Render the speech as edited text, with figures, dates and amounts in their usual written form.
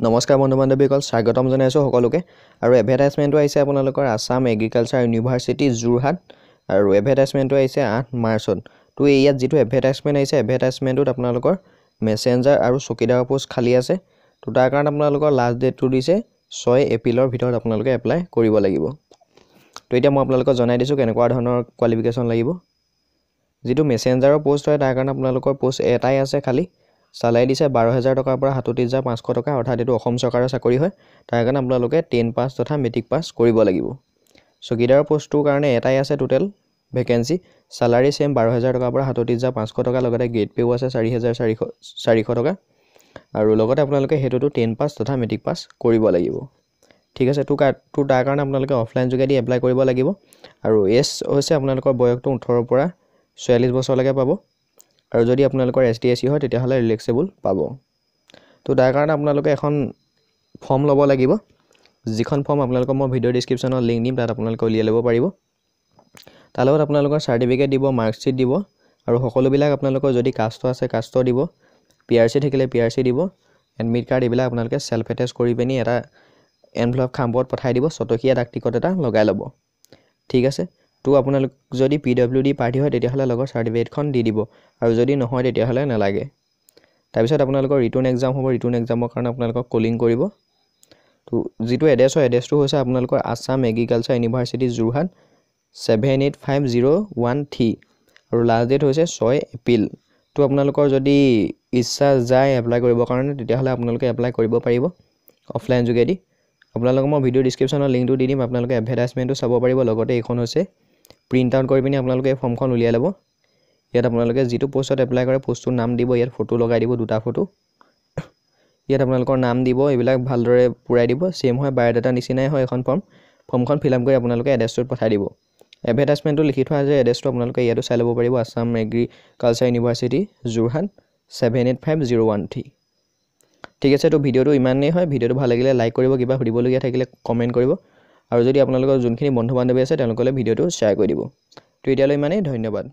নমস্কাৰ বন্ধু বান্ধৱীসকল স্বাগতম জনাইছো সকলোকে আৰু এডভাৰটাইজমেন্টটো আহিছে আপোনালোকৰ আসাম এগ্ৰিকালচাৰ ইউনিভাৰ্চিটি যোৰহাট আৰু এডভাৰটাইজমেন্টটো আহিছে 8 মাৰ্চত তো ইয়াত যেটো এডভাৰটাইজমেন্ট আহিছে এডভাৰটাইজমেন্টত আপোনালোকৰ মেসেঞ্জাৰ আৰু চকীদাৰ পোষ্ট খালি আছে তো তাৰ কাৰণে আপোনালোকৰ লাষ্ট ডেটটো দিছে 6 এপ্ৰিলৰ ভিতৰত আপোনালোকে এপ্লাই কৰিব লাগিব তো এতিয়া মই আপোনালোকক জনাই দিছো কেনেকুৱা ধৰণৰ কোৱালিফিকেশন লাগিব যেটো মেসেঞ্জাৰৰ পোষ্ট হয় তাৰ কাৰণে আপোনালোকৰ পোষ্ট এটাই আছে খালি সালাই দিছে 12000 টকাৰ পৰা 37500 টকা অৰ্থাৎ এটো অসম চৰকাৰৰ চাকৰি হয় তাৰ কাৰণে আপোনালোকে 10 পাস তথা মেট্ৰিক পাস কৰিব লাগিব চকীদাৰ পোষ্টৰ কাৰণে এটাই আছে টোটাল ভ্যাকেন্সি সালাৰি সেম 12000 টকাৰ পৰা 37500 টকা লগতে গ্ৰেড পেও আছে 4400 টকা আৰু লগতে আপোনালোকে হেতুটো 10 পাস তথা মেট্ৰিক পাস কৰিব লাগিব ঠিক আছে তো তাৰ কাৰণে আপোনালোকে অফলাইন যোগেদি এপ্লাই কৰিব লাগিব আৰু এজ হৈছে আপোনালোকৰ বয়সটো 18 পৰা 46 বছৰলৈকে পাব আৰু যদি আপোনালোকৰ এছটিএসি হয় তেতিয়া হলে ৰিলেক্সেবল পাব তো তাৰ কাৰণে আপোনালোকে এখন ফৰ্ম ল'ব লাগিব যিখন ফৰ্ম আপোনালোকক মই ভিডিও ডেসক্ৰিপচনত লিংক দিম তাত আপোনালোকে উলিয়াই ল'ব পাৰিব তাৰ লগত আপোনালোকৰ সাৰ্টিফিকেট দিব মাৰ্কশিট দিব আৰু সকলোবিলাক আপোনালোকৰ যদি কাষ্ট আছে কাষ্ট দিব পিআৰসি থাকিলে পিআৰসি দিব এডমিট কাৰ্ড এইবিলাক আপোনালোকে সেলফ এটেচ কৰি পেনি এটা এনভেলপ খাম্বত পঠাই দিব সতকিয়া ডাক টিকট এটা লগাই ল'ব ঠিক আছে তো আপোনালোক যদি পিডব্লিউডি পাৰ্টি হয় তেতিয়া হলে লগৰ সাৰ্টিফিকেটখন দি দিব আৰু যদি নহয় তেতিয়া হলে নালাগে তাৰ পিছত আপোনালোকৰ ৰিটাৰ্ন এক্সাম হ'ব ৰিটাৰ্ন এক্সামৰ কাৰণে আপোনালোকক কলিং কৰিব তো যেটো এড্ৰেছটো হৈছে আপোনালোকৰ আসাম এগ্ৰিকালচাৰ ইউনিভাৰ্চিটি যোৰহাট 785013 আৰু লাষ্ট ডেট হৈছে 6 এপ্ৰিল তো আপোনালোকৰ যদি ইচ্ছা যায় এপ্লাই কৰিবৰ কাৰণে তেতিয়া হলে আপোনালোকে এপ্লাই কৰিব পাৰিব অফলাইন যোগেদি আপোনালোকক মই ভিডিও ডেসক্ৰিপচনত লিংকটো দি দিম আপোনালোকে এডভাৰটাইজমেন্টটো চাব পাৰিব লগতে এইখন হৈছে প্ৰিন্ট আউট কৰি পিনি আপোনালোকে ফৰ্মখন উলিয়াই ল'ব ইয়াত আপোনালোকে যেটো পোষ্টত এপ্লাই কৰে পোষ্টৰ নাম দিব ইয়াত ফটো লগাই দিব দুটা ফটো ইয়াত আপোনালোকৰ নাম দিব এইবিলাক ভালদৰে পুৰাই দিব সেম হয় বায়োডাটা নিচিনাই হয় এখন ফৰ্মখন ফিল আপ কৰি আপোনালোকে এড্ৰেছটোত পঠাই দিব এডভাৰটাইজমেন্টটো লিখি থোৱা আছে এড্ৰেছটো আপোনালোকে ইয়াতো চাই ল'ব পাৰিব আসাম এগ্ৰিকালচাৰ ইউনিভাৰ্চিটি যোৰহাট 785013 ঠিক আছে তো ভিডিওটো ইমানেই হয় ভিডিওটো ভাল লাগিলে লাইক কৰিব কিবা সুধিবলগীয়া থাকিলে কমেন্ট কৰিব আৰু যদি আপোনালোকৰ যোনখিনি বন্ধু বান্ধৱী আছে তেওঁলোকলৈ ভিডিওটো শ্বেয়াৰ কৰি দিব তো এতিয়ালৈ ইমানেই ধন্যবাদ